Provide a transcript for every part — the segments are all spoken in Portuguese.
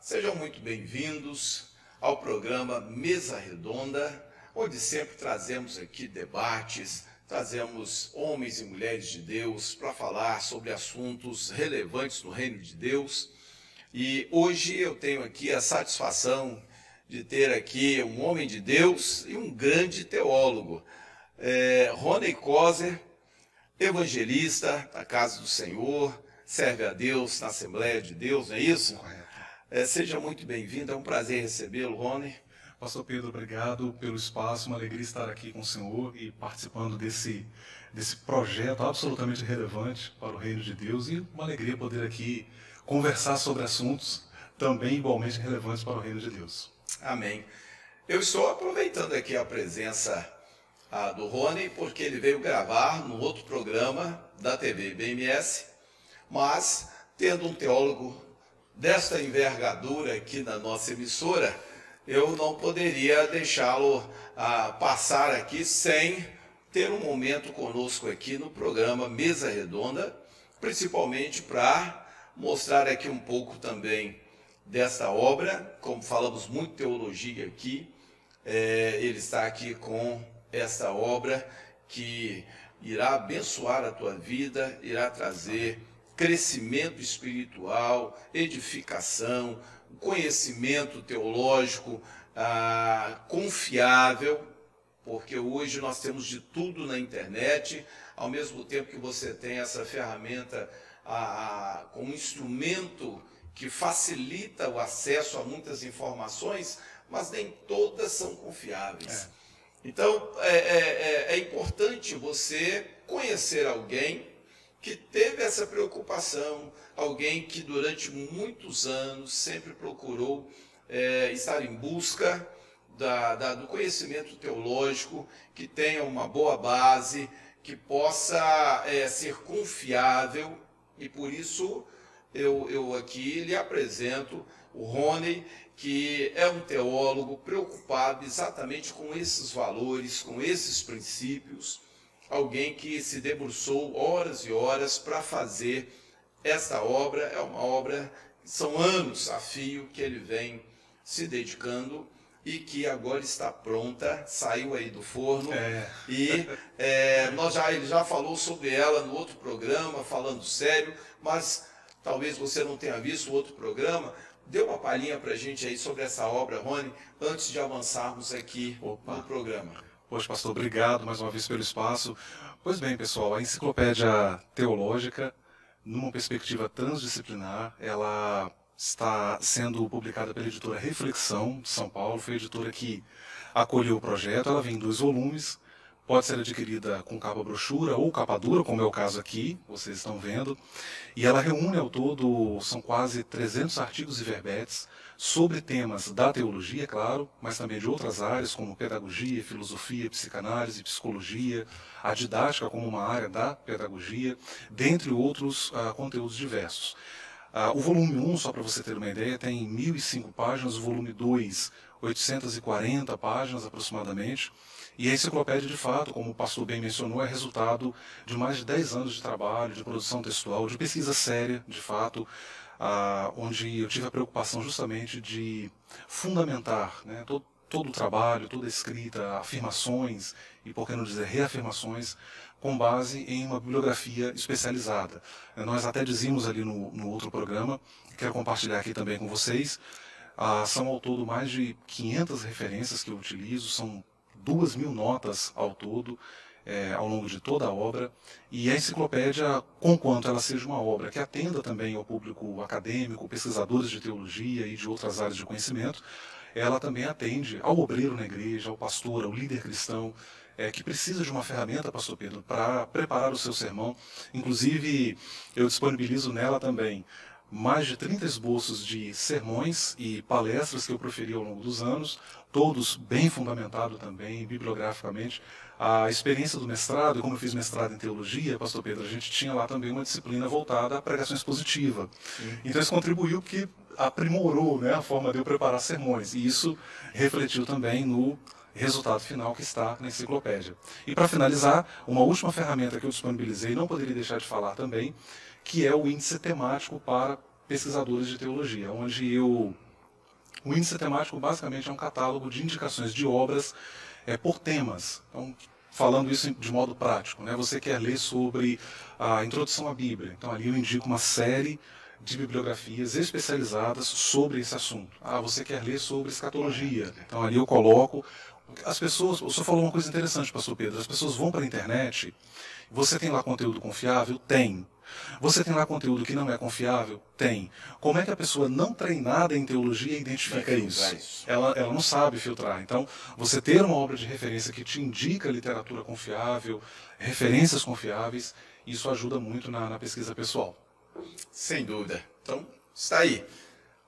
Sejam muito bem-vindos ao programa Mesa Redonda, onde sempre trazemos aqui debates, trazemos homens e mulheres de Deus para falar sobre assuntos relevantes no reino de Deus. E hoje eu tenho aqui a satisfação de ter aqui um homem de Deus e um grande teólogo, Rony Coser, evangelista da Casa do Senhor, serve a Deus na Assembleia de Deus, não é isso? Correto. Seja muito bem-vindo, é um prazer recebê-lo, Rony. Pastor Pedro, obrigado pelo espaço, uma alegria estar aqui com o senhor e participando desse projeto absolutamente relevante para o reino de Deus e uma alegria poder aqui conversar sobre assuntos também igualmente relevantes para o reino de Deus. Amém. Eu estou aproveitando aqui a presença do Rony, porque ele veio gravar no outro programa da TV BMS, mas tendo um teólogo desta envergadura aqui na nossa emissora, eu não poderia deixá-lo passar aqui sem ter um momento conosco aqui no programa Mesa Redonda, principalmente para mostrar aqui um pouco também desta obra. Como falamos muito teologia aqui, ele está aqui com esta obra que irá abençoar a tua vida, irá trazer crescimento espiritual, edificação, conhecimento teológico confiável, porque hoje nós temos de tudo na internet, ao mesmo tempo que você tem essa ferramenta como instrumento que facilita o acesso a muitas informações, mas nem todas são confiáveis. Então, é importante você conhecer alguém que teve essa preocupação, alguém que durante muitos anos sempre procurou estar em busca do conhecimento teológico, que tenha uma boa base, que possa ser confiável, e por isso eu aqui lhe apresento o Rony, que é um teólogo preocupado exatamente com esses valores, com esses princípios, alguém que se debruçou horas e horas para fazer esta obra. É uma obra, são anos a fio que ele vem se dedicando e que agora está pronta, saiu aí do forno e ele já falou sobre ela no outro programa, falando sério, mas talvez você não tenha visto o outro programa. Dê uma palhinha para a gente aí sobre essa obra, Rony, antes de avançarmos aqui no programa. Poxa, pastor, obrigado mais uma vez pelo espaço. Pois bem, pessoal, a enciclopédia teológica, numa perspectiva transdisciplinar, ela está sendo publicada pela editora Reflexão, de São Paulo. Foi a editora que acolheu o projeto. Ela vem em 2 volumes, pode ser adquirida com capa brochura ou capa dura, como é o caso aqui, vocês estão vendo. E ela reúne ao todo, são quase 300 artigos e verbetes, sobre temas da teologia, claro, mas também de outras áreas, como pedagogia, filosofia, psicanálise, psicologia, a didática como uma área da pedagogia, dentre outros conteúdos diversos. O volume 1, só para você ter uma ideia, tem 1.005 páginas, o volume 2, 840 páginas aproximadamente, e a enciclopédia, de fato, como o pastor bem mencionou, é resultado de mais de 10 anos de trabalho, de produção textual, de pesquisa séria, de fato, onde eu tive a preocupação justamente de fundamentar, né, todo o trabalho, toda a escrita, afirmações e, por que não dizer, reafirmações, com base em uma bibliografia especializada. Nós até dizíamos ali no outro programa, quero compartilhar aqui também com vocês, são ao todo mais de 500 referências que eu utilizo, são 2.000 notas ao todo, ao longo de toda a obra, e a enciclopédia, conquanto ela seja uma obra que atenda também ao público acadêmico, pesquisadores de teologia e de outras áreas de conhecimento, ela também atende ao obreiro na igreja, ao pastor, ao líder cristão, que precisa de uma ferramenta, pastor Pedro, para preparar o seu sermão. Inclusive, eu disponibilizo nela também mais de 30 esboços de sermões e palestras que eu proferi ao longo dos anos, todos bem fundamentados também, bibliograficamente. A experiência do mestrado, como eu fiz mestrado em teologia, pastor Pedro, a gente tinha lá também uma disciplina voltada à pregação expositiva. Então isso contribuiu porque aprimorou, né, a forma de eu preparar sermões, e isso refletiu também no resultado final que está na enciclopédia. E para finalizar, uma última ferramenta que eu disponibilizei, não poderia deixar de falar também, que é o índice temático para pesquisadores de teologia, onde eu O índice temático basicamente é um catálogo de indicações de obras por temas. Então, falando isso de modo prático, né? Você quer ler sobre a introdução à Bíblia, então ali eu indico uma série de bibliografias especializadas sobre esse assunto. Você quer ler sobre escatologia, então ali eu coloco. As pessoas, o senhor falou uma coisa interessante, pastor Pedro, as pessoas vão para a internet, você tem lá conteúdo confiável? Tem. Você tem lá conteúdo que não é confiável? Tem. Como é que a pessoa não treinada em teologia identifica isso? Ela não sabe filtrar. Então, você ter uma obra de referência que te indica literatura confiável, referências confiáveis, isso ajuda muito na pesquisa pessoal. Sem dúvida. Então, está aí.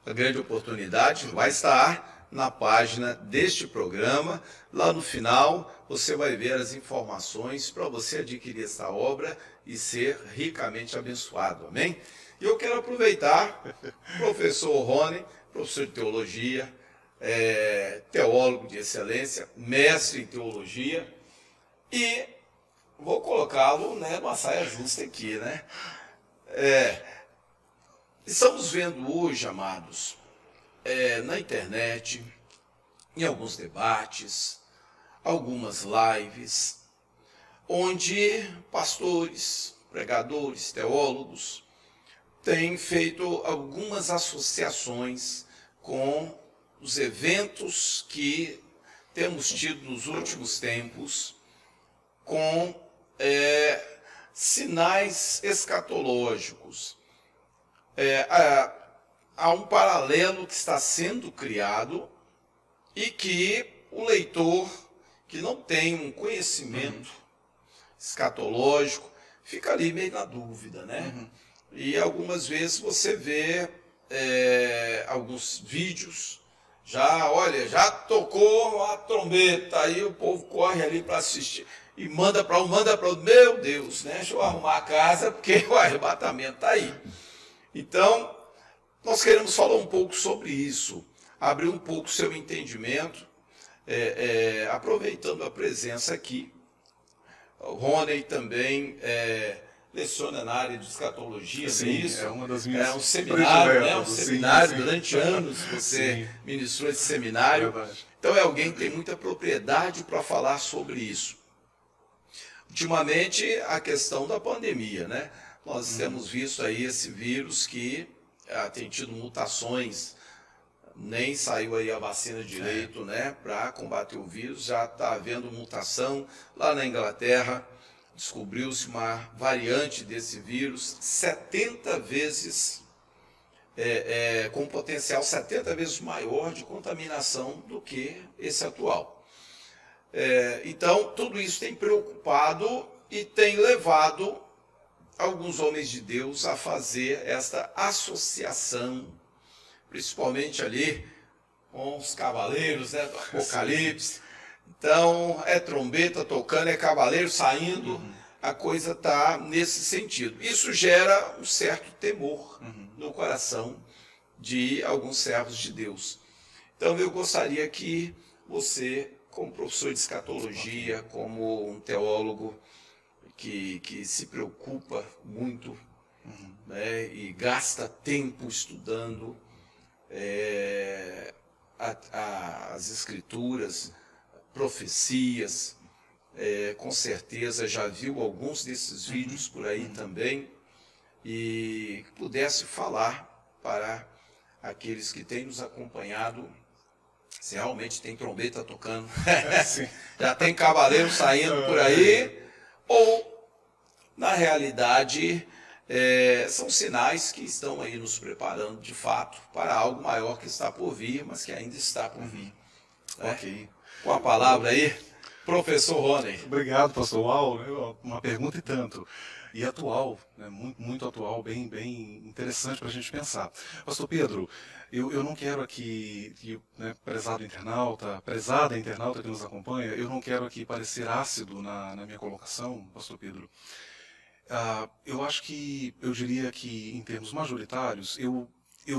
A grande oportunidade vai estar na página deste programa. Lá no final, você vai ver as informações para você adquirir essa obra e ser ricamente abençoado. Amém? E eu quero aproveitar, professor Rony, professor de teologia, teólogo de excelência, mestre em teologia, e vou colocá-lo, né, numa saia justa aqui, né? Estamos vendo hoje, amados, na internet, em alguns debates, algumas lives, onde pastores, pregadores, teólogos têm feito algumas associações com os eventos que temos tido nos últimos tempos, com sinais escatológicos. Há um paralelo que está sendo criado e que o leitor que não tem um conhecimento escatológico fica ali meio na dúvida, né? E algumas vezes você vê alguns vídeos, já tocou a trombeta, aí o povo corre ali para assistir e manda para outro, meu Deus, né? Deixa eu arrumar a casa porque o arrebatamento está aí. Então, nós queremos falar um pouco sobre isso, abrir um pouco o seu entendimento, aproveitando a presença aqui. O Rony também leciona na área de escatologia, sim, não é isso? É uma das minhas um seminário, né? Sim. Durante anos você ministrou esse seminário. Verdade. Então é alguém que tem muita propriedade para falar sobre isso. Ultimamente, a questão da pandemia, né? Nós temos visto aí esse vírus que tem tido mutações, nem saiu aí a vacina direito, né, para combater o vírus, já está havendo mutação. Lá na Inglaterra, descobriu-se uma variante desse vírus 70 vezes, com potencial 70 vezes maior de contaminação do que esse atual. Então, tudo isso tem preocupado e tem levado alguns homens de Deus a fazer esta associação, principalmente ali com os cavaleiros, né, do Apocalipse. Então, trombeta tocando, cavaleiro saindo, a coisa está nesse sentido. Isso gera um certo temor no coração de alguns servos de Deus. Então, eu gostaria que você, como professor de escatologia, como um teólogo que se preocupa muito, né, e gasta tempo estudando as escrituras, profecias, com certeza já viu alguns desses vídeos por aí também, e pudesse falar para aqueles que têm nos acompanhado se realmente tem trombeta tocando, já tem cavaleiro saindo por aí, ou na realidade são sinais que estão aí nos preparando de fato para algo maior que está por vir, mas que ainda está por vir. Ok. Com a palavra aí, professor Rony. Obrigado, pastor. Uau, uma pergunta e tanto. E atual, né, muito atual, bem interessante para a gente pensar. Pastor Pedro, eu não quero aqui, né, prezada internauta que nos acompanha, eu não quero aqui parecer ácido na minha colocação, pastor Pedro. Eu acho que, eu diria que em termos majoritários, eu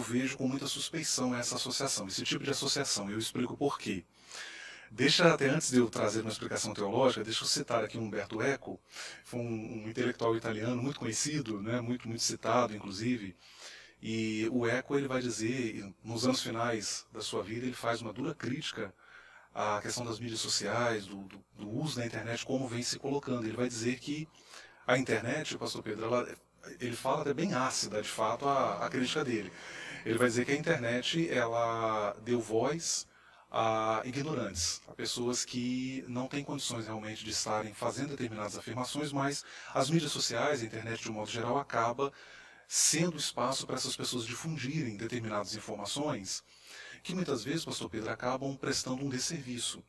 vejo com muita suspeição essa associação, esse tipo de associação. Eu explico por quê. Até antes de eu trazer uma explicação teológica, deixa eu citar aqui Umberto Eco, foi um intelectual italiano muito conhecido, né, muito citado, inclusive, E o Eco, ele vai dizer, nos anos finais da sua vida, ele faz uma dura crítica à questão das mídias sociais, do uso da internet, como vem se colocando. Ele vai dizer que a internet, pastor Pedro, ele fala até bem ácida, de fato, a crítica dele. Ele vai dizer que a internet, ela deu voz a ignorantes, a pessoas que não têm condições realmente de estarem fazendo determinadas afirmações, mas as mídias sociais, a internet de um modo geral, acaba sendo espaço para essas pessoas difundirem determinadas informações que muitas vezes, pastor Pedro, acabam prestando um desserviço.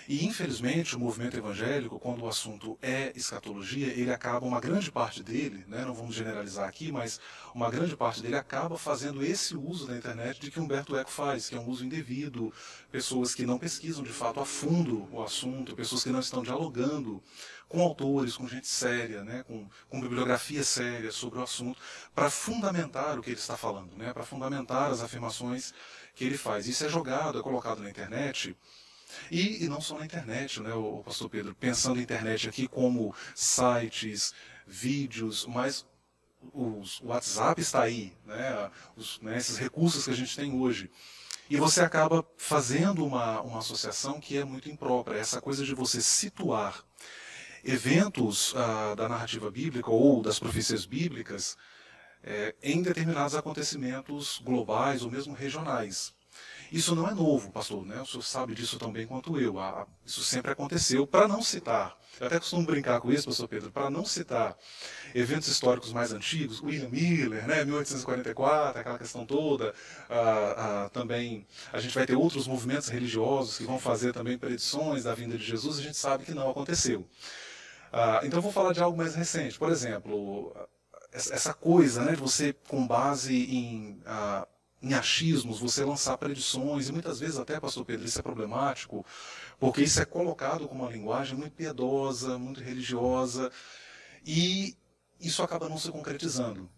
E, infelizmente, o movimento evangélico, quando o assunto é escatologia, ele acaba, uma grande parte dele, né, não vamos generalizar aqui, mas uma grande parte dele acaba fazendo esse uso da internet de que Humberto Eco faz, que é um uso indevido, pessoas que não pesquisam de fato a fundo o assunto, pessoas que não estão dialogando com autores, com gente séria, né, com bibliografia séria sobre o assunto, para fundamentar o que ele está falando, né, para fundamentar as afirmações que ele faz. Isso é jogado, é colocado na internet. E não só na internet, né, o pastor Pedro, pensando em internet aqui como sites, vídeos, mas o WhatsApp está aí, né, esses recursos que a gente tem hoje. E você acaba fazendo uma associação que é muito imprópria, essa coisa de você situar eventos da narrativa bíblica ou das profecias bíblicas em determinados acontecimentos globais ou mesmo regionais. Isso não é novo, pastor, né? O senhor sabe disso tão bem quanto eu. Isso sempre aconteceu, para não citar, eu até costumo brincar com isso, pastor Pedro, para não citar eventos históricos mais antigos, William Miller, né, 1844, aquela questão toda, também a gente vai ter outros movimentos religiosos que vão fazer também predições da vinda de Jesus, a gente sabe que não aconteceu. Então eu vou falar de algo mais recente, por exemplo, essa coisa, né, de você, com base em achismos, você lançar predições, e muitas vezes até, pastor Pedro, isso é problemático, porque isso é colocado com uma linguagem muito piedosa, muito religiosa, e isso acaba não se concretizando.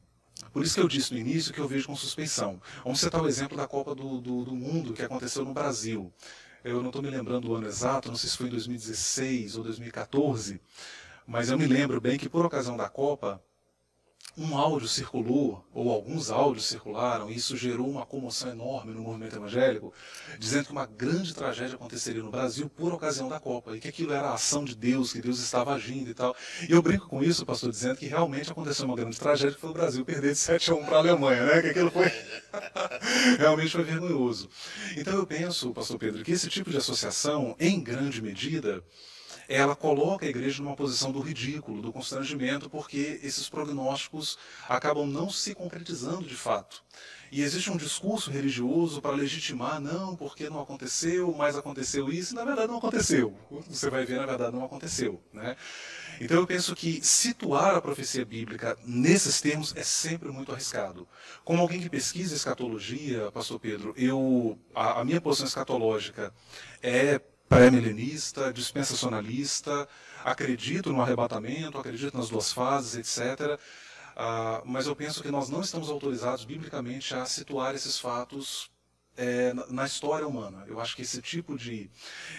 Por isso que eu disse no início que eu vejo com suspeição. Vamos citar o exemplo da Copa do Mundo que aconteceu no Brasil. Eu não estou me lembrando do ano exato, não sei se foi em 2016 ou 2014, mas eu me lembro bem que por ocasião da Copa, um áudio circulou, ou alguns áudios circularam, e isso gerou uma comoção enorme no movimento evangélico, dizendo que uma grande tragédia aconteceria no Brasil por ocasião da Copa, e que aquilo era a ação de Deus, que Deus estava agindo e tal. E eu brinco com isso, pastor, dizendo que realmente aconteceu uma grande tragédia, que foi o Brasil perder de 7-1 para a Alemanha, né? Que aquilo foi realmente foi vergonhoso. Então eu penso, pastor Pedro, que esse tipo de associação, em grande medida, ela coloca a igreja numa posição do ridículo, do constrangimento, porque esses prognósticos acabam não se concretizando de fato. E existe um discurso religioso para legitimar, não, porque não aconteceu, mas aconteceu isso, e na verdade não aconteceu. Você vai ver, na verdade não aconteceu, né? Então eu penso que situar a profecia bíblica nesses termos é sempre muito arriscado. Como alguém que pesquisa escatologia, pastor Pedro, a minha posição escatológica é pré-milenista, dispensacionalista, acredito no arrebatamento, acredito nas duas fases, etc. Mas eu penso que nós não estamos autorizados biblicamente a situar esses fatos na história humana. Eu acho que esse tipo de...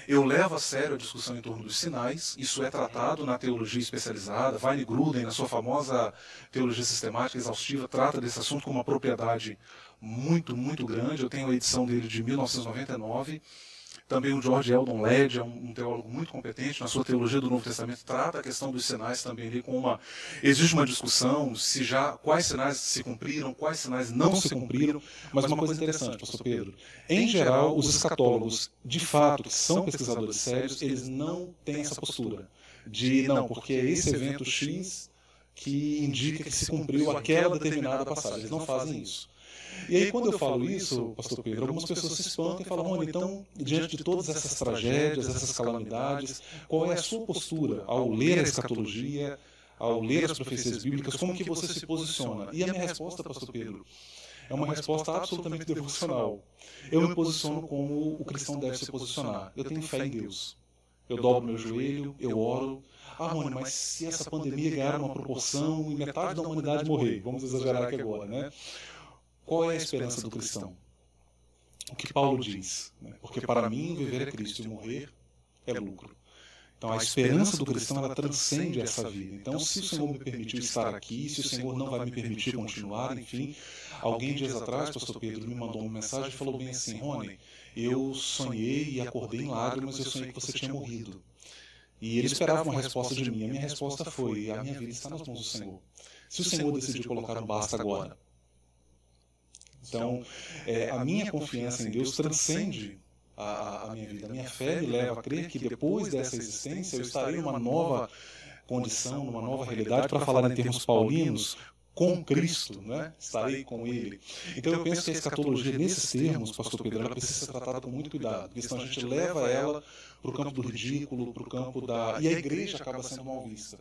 Eu levo a sério a discussão em torno dos sinais, isso é tratado na teologia especializada, Weine Gruden, na sua famosa teologia sistemática exaustiva, trata desse assunto com uma propriedade muito, muito grande. Eu tenho a edição dele de 1999, também o George Eldon Ladd é um teólogo muito competente, na sua teologia do Novo Testamento trata a questão dos sinais também ali com existe uma discussão se quais sinais se cumpriram, quais sinais não se cumpriram, mas uma coisa interessante, pastor Pedro, em geral os escatólogos, de fato, que são pesquisadores sérios, eles não têm essa postura de, não, porque é esse evento X que indica que se cumpriu aquela determinada passagem, eles não fazem isso. E aí, quando eu falo isso, pastor Pedro, algumas pessoas se espantam e falam, Rony, então, diante de todas essas tragédias, essas calamidades, qual é a sua postura ao ler a escatologia, ao ler as profecias bíblicas, como que você se posiciona? E a minha resposta, pastor Pedro, é uma resposta absolutamente devocional. Eu me posiciono como o cristão deve se posicionar. Eu tenho fé em Deus. Eu dobro meu joelho, eu oro. Rony, mas se essa pandemia ganhar uma proporção e metade da humanidade morrer, vamos exagerar aqui agora, né? Qual é a esperança do cristão? O que Paulo diz, né? Porque para mim viver é Cristo e morrer é lucro. Então, a esperança do cristão, ela transcende essa vida. Então, se o Senhor me permitiu estar aqui, se o Senhor não vai me permitir continuar, enfim. Alguém dias atrás, pastor Pedro, me mandou uma mensagem e falou bem assim: Rony, eu sonhei e acordei em lágrimas, eu sonhei que você tinha morrido. E ele esperava uma resposta de mim. A minha resposta foi: a minha vida está nas mãos do Senhor. Se o Senhor decidir colocar um basta agora. Então, a minha confiança em Deus transcende a minha vida. A minha fé me leva a crer que depois dessa existência eu estarei numa nova condição, numa nova realidade, para falar em termos paulinos, com Cristo, né? Estarei com Ele. Então eu penso que a escatologia, nesses termos, pastor Pedro, ela precisa ser tratada com muito cuidado, porque senão a gente leva ela para o campo do ridículo, para o campo da... E a igreja acaba sendo mal vista.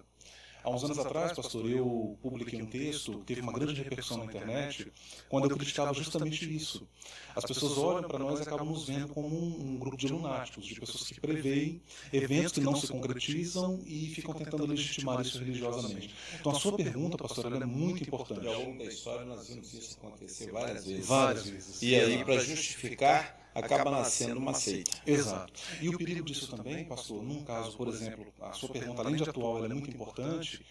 Há uns anos atrás, pastor, eu publiquei um texto, teve uma grande repercussão na internet, quando eu criticava justamente isso. As pessoas olham para nós e acabam nos vendo como um grupo de lunáticos, de pessoas que preveem eventos que não se concretizam e ficam tentando legitimar isso religiosamente. Então a sua pergunta, pastor, ela é muito importante. Ao longo da história nós vimos isso acontecer várias vezes. Várias vezes. E aí, para justificar, acaba nascendo uma seita. Exato. E o perigo disso também, pastor, num caso, por exemplo, a sua pergunta, além de atual, ela é muito importante.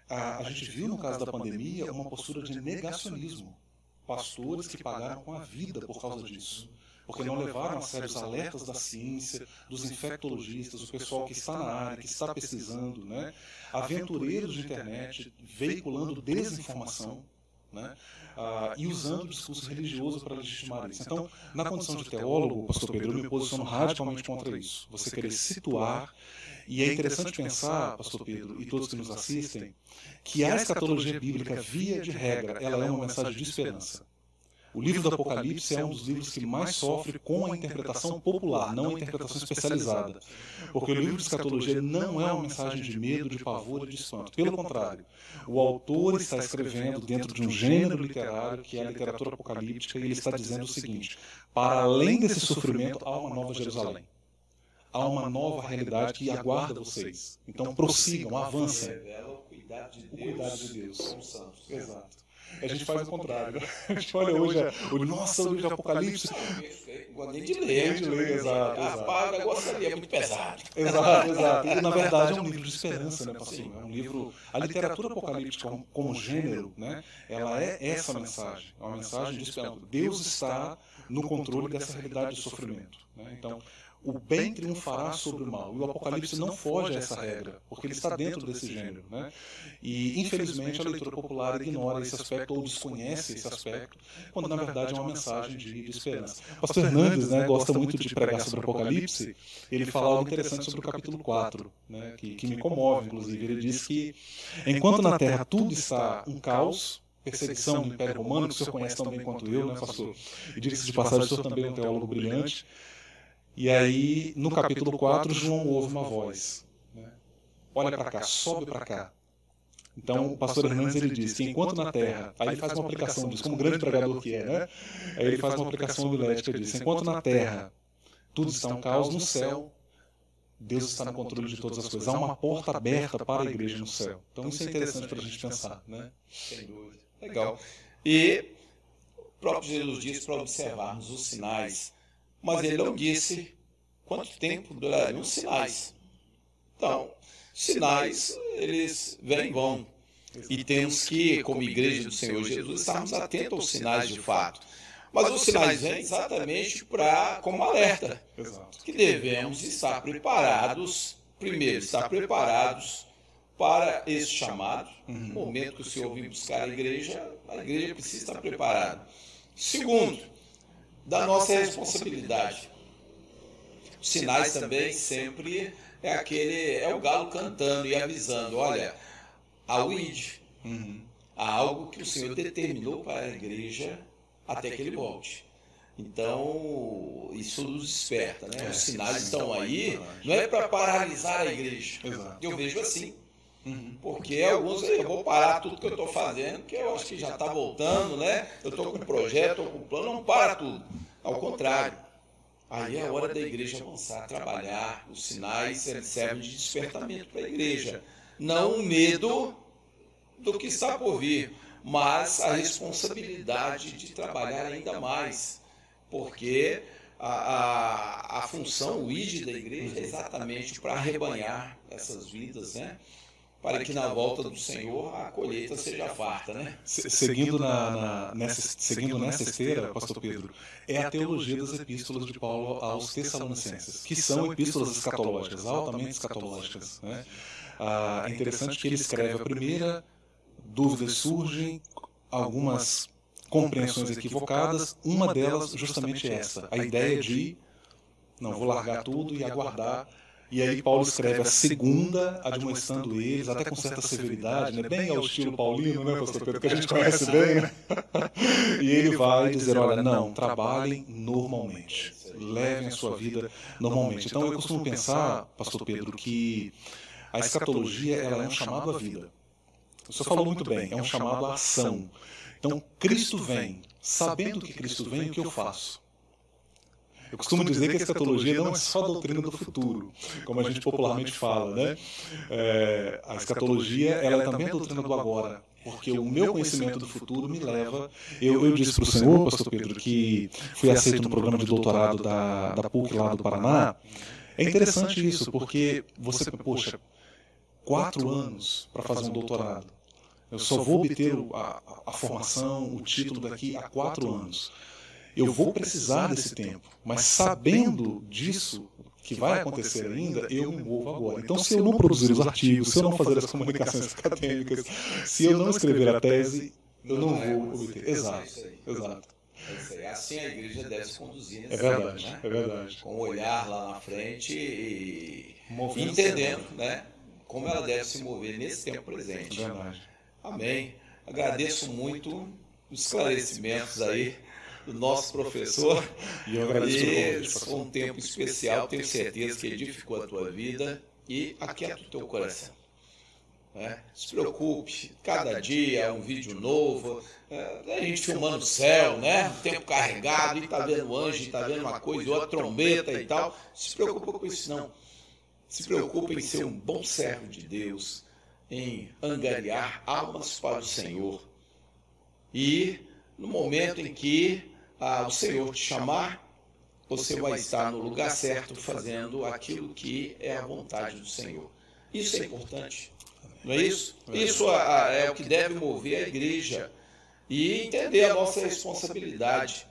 A gente viu no caso da pandemia uma postura de negacionismo. Pastores que pagaram com a vida por causa disso. Porque não levaram a sério os alertas da ciência, dos infectologistas, o pessoal que está na área, que está pesquisando, né? Aventureiros de internet veiculando desinformação, né? E usando o discurso religioso para legitimar isso. Então, na condição de teólogo, pastor Pedro, eu me posiciono radicalmente contra isso. Você querer situar, e é interessante pensar, pastor Pedro, e todos que nos assistem, que a escatologia bíblica, via de regra, ela é uma mensagem de esperança. O livro do Apocalipse é um dos livros que mais sofre com a interpretação popular, não a interpretação especializada. Porque o livro de escatologia não é uma mensagem de medo, de pavor e de espanto. Pelo contrário, o autor está escrevendo dentro de um gênero literário, que é a literatura apocalíptica, e ele está dizendo o seguinte: para além desse sofrimento, há uma nova Jerusalém. Há uma nova realidade que aguarda vocês. Então prossigam, avancem. Revela o cuidado de Deus com os santos. Exato. A gente faz o contrário. A gente olha hoje, nossa, o livro de Apocalipse. Nem de ler. Exato. Apaga, gostaria, é muito pesado. Exato. E na verdade é um livro de esperança, né, pastor? É um livro. A literatura apocalíptica como gênero, né? Ela é essa mensagem. É uma mensagem de esperança. Deus está no controle dessa realidade de sofrimento. Né? Então, o bem triunfará sobre o mal. E o Apocalipse não foge a essa regra, porque ele está dentro desse gênero. Né? E, infelizmente, a leitura popular ignora esse aspecto ou desconhece esse aspecto, quando, na verdade, é uma mensagem de esperança. O pastor Hernandes, né, gosta muito de pregar sobre o Apocalipse. Ele fala algo interessante sobre o capítulo 4, né, que me comove, inclusive. Ele diz que, enquanto na Terra tudo está um caos, perseguição do Império Romano, que o senhor conhece tão bem quanto eu, né, pastor? E diga-se de passagem, o senhor também é um teólogo brilhante. E aí, no capítulo 4, João ouve uma voz. Né? Olha para cá, sobe para cá. Então, o pastor Hernandes, ele diz que enquanto na Terra, aí ele faz uma aplicação disso, como grande pregador que é, né? Aí ele faz uma aplicação homilética disso. Enquanto na Terra tudo está um caos, no céu, Deus está no controle de todas as coisas. Há uma porta aberta para a igreja no céu. Então, isso é interessante para a gente pensar, né? Sem dúvida. Legal. E o próprio Jesus disse para observarmos os sinais. Mas ele não disse quanto tempo durariam os sinais. Então, sinais, eles vêm e vão. E temos que, como igreja do Senhor Jesus, estarmos atentos aos sinais de fato. Mas os sinais vêm exatamente como alerta. Que devemos estar preparados, primeiro, estar preparados para esse chamado. No momento que o Senhor vir buscar a igreja precisa estar preparada. Segundo, da nossa responsabilidade. Os sinais também sempre é o galo cantando e avisando, olha, há o id, há algo que o Senhor determinou para a igreja até que ele volte. Então, isso nos desperta, né? Os sinais estão aí, não é para paralisar a igreja. Eu vejo assim. Porque alguns, eu vou parar tudo que eu estou fazendo, que eu acho que já está voltando, né? Eu estou com um projeto, estou com um plano, não para tudo. Ao contrário, aí é a hora da igreja avançar, trabalhar. Os sinais servem de despertamento para a igreja. Não o medo do que está por vir, mas a responsabilidade de trabalhar ainda mais. Porque a função, o ID da igreja é exatamente para arrebanhar essas vidas, né? Para que na volta do Senhor a colheita seja farta, né? Seguindo nessa esteira, pastor Pedro, é a teologia das epístolas de Paulo aos Tessalonicenses, que são epístolas escatológicas, altamente escatológicas, né? É interessante que ele escreve a primeira, dúvidas surgem, algumas compreensões equivocadas, uma delas justamente essa, a ideia de não, vou largar tudo e aguardar. E aí Paulo escreve a segunda, admoestando eles, até com certa severidade, né? Bem ao estilo paulino, né, pastor Pedro, que a gente conhece bem, né? E ele vai dizer, olha, não, trabalhem normalmente, levem a sua vida normalmente. Então eu costumo pensar, pastor Pedro, que a escatologia ela é um chamado à vida. O senhor falou muito bem, é um chamado à ação. Então Cristo vem, sabendo que Cristo vem, o que eu faço? Eu costumo dizer que a escatologia não é só a doutrina do futuro, como a gente popularmente fala, né? A escatologia ela é também a doutrina do agora, porque o meu conhecimento do futuro me leva... Eu disse para o senhor, pastor Pedro, que fui aceito no programa de doutorado da PUC lá do Paraná. É interessante isso, porque você, poxa, 4 anos para fazer um doutorado. Eu só vou obter a formação, o título daqui a 4 anos. Eu vou precisar desse tempo, mas sabendo disso, que vai acontecer ainda, eu me movo agora. Então, se eu não produzir os artigos, se eu não fazer as comunicações acadêmicas, se eu não escrever a tese, eu não vou obter. Exato. É assim a igreja deve se conduzir nesse verdade, né? É verdade. Com o olhar lá na frente e entendendo, né, como ela deve se mover nesse tempo presente. É verdade. Amém. Agradeço muito os esclarecimentos aí do nosso professor. E eu agradeço e foi um tempo especial, tenho certeza que edificou a tua vida e aquieta o teu coração. Se preocupe, cada dia é um vídeo novo, a gente filmando o céu, né? O tempo carregado, e está vendo anjo, está vendo uma coisa, outra trombeta e tal. Se preocupa com isso não. Se preocupa em ser um bom servo de Deus, em angariar almas para o Senhor. E no momento em que o Senhor te chamar, você vai estar no lugar certo fazendo aquilo que é a vontade do Senhor. Isso é importante, não é isso? Isso é o que deve mover a igreja e entender a nossa responsabilidade.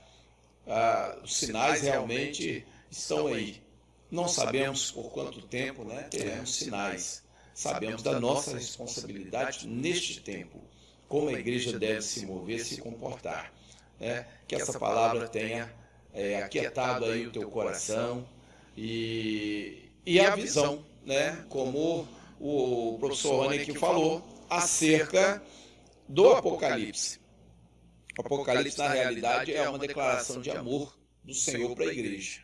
Os sinais realmente estão aí. Não sabemos por quanto tempo, né, teremos sinais. Sabemos da nossa responsabilidade neste tempo, como a igreja deve se mover, se comportar. Que essa palavra tenha aquietado aí o teu coração e a visão, né, como o professor Rony aqui falou, acerca do Apocalipse. O Apocalipse, na realidade, é uma declaração de amor do Senhor para a igreja.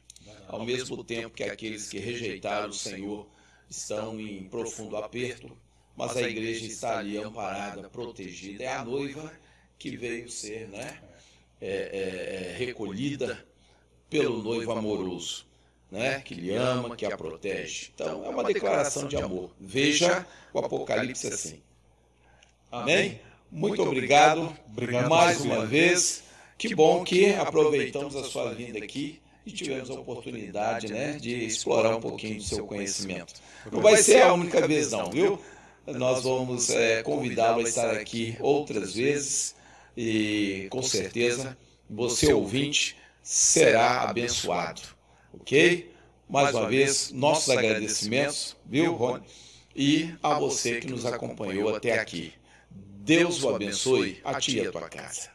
Ao mesmo tempo que aqueles que rejeitaram o Senhor estão em profundo aperto, mas a igreja está ali amparada, protegida. É a noiva que veio ser, né, recolhida pelo noivo amoroso, né, que lhe ama, que a protege. Então, é uma declaração de amor. Veja o Apocalipse assim. Amém? Muito obrigado mais uma vez. Que bom que aproveitamos a sua vinda aqui e tivemos a oportunidade, né, de explorar um pouquinho do seu conhecimento. Não vai ser a única vez não, viu? Nós vamos convidá-lo a estar aqui outras vezes e com certeza você, ouvinte, será abençoado, ok? Mais uma vez, nossos agradecimentos, viu, Rony? E a você que nos acompanhou até aqui. Deus o abençoe, a ti e a tua casa.